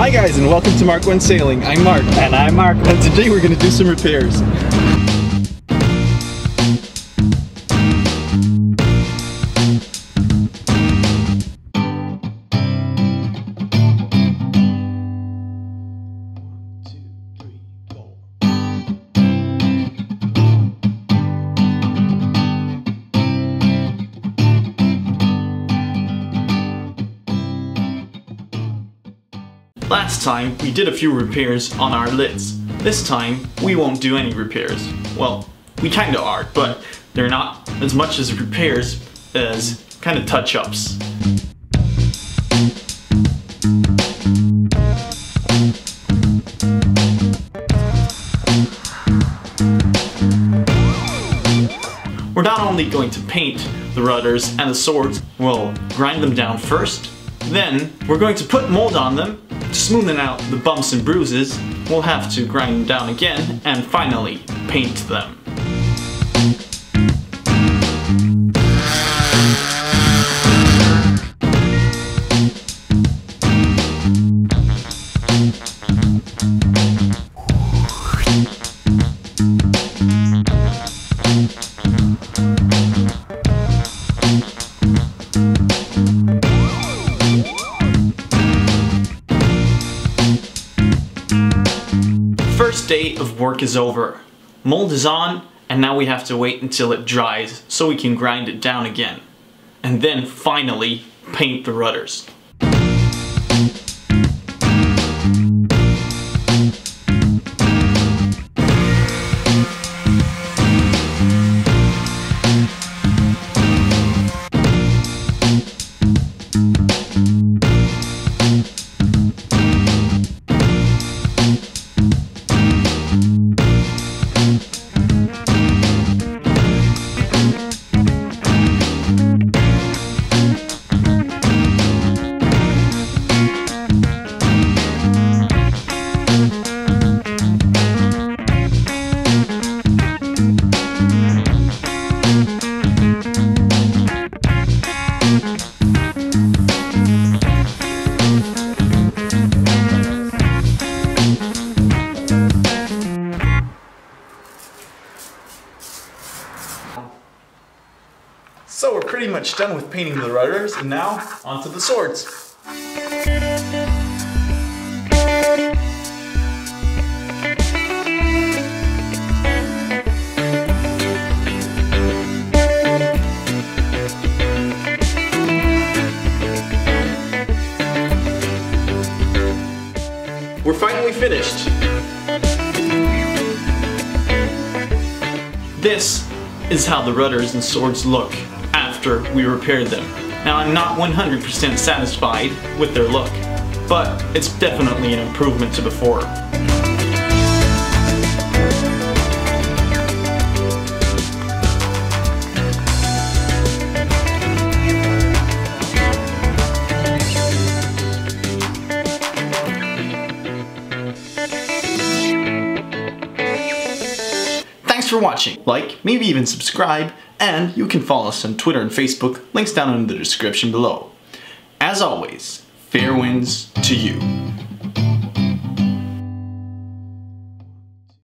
Hi guys, and welcome to Marc Went Sailing. I'm Marc. And I'm Marc. And today we're going to do some repairs. Last time, we did a few repairs on our lids. This time, we won't do any repairs. Well, we kinda are, but they're not as much as repairs as kinda touch-ups. We're not only going to paint the rudders and the swords, we'll grind them down first, then we're going to put mold on them, smoothing out the bumps and bruises. We'll have to grind them down again, and finally paint them. First day of work is over. Mold is on, and now we have to wait until it dries so we can grind it down again. And then finally paint the rudders. So we're pretty much done with painting the rudders, and now onto the swords. We're finally finished. This is how the rudders and swords look after we repaired them. Now, I'm not 100% satisfied with their look, but it's definitely an improvement to before. Thanks for watching. Like, maybe even subscribe, and you can follow us on Twitter and Facebook, links down in the description below. As always, fair winds to you.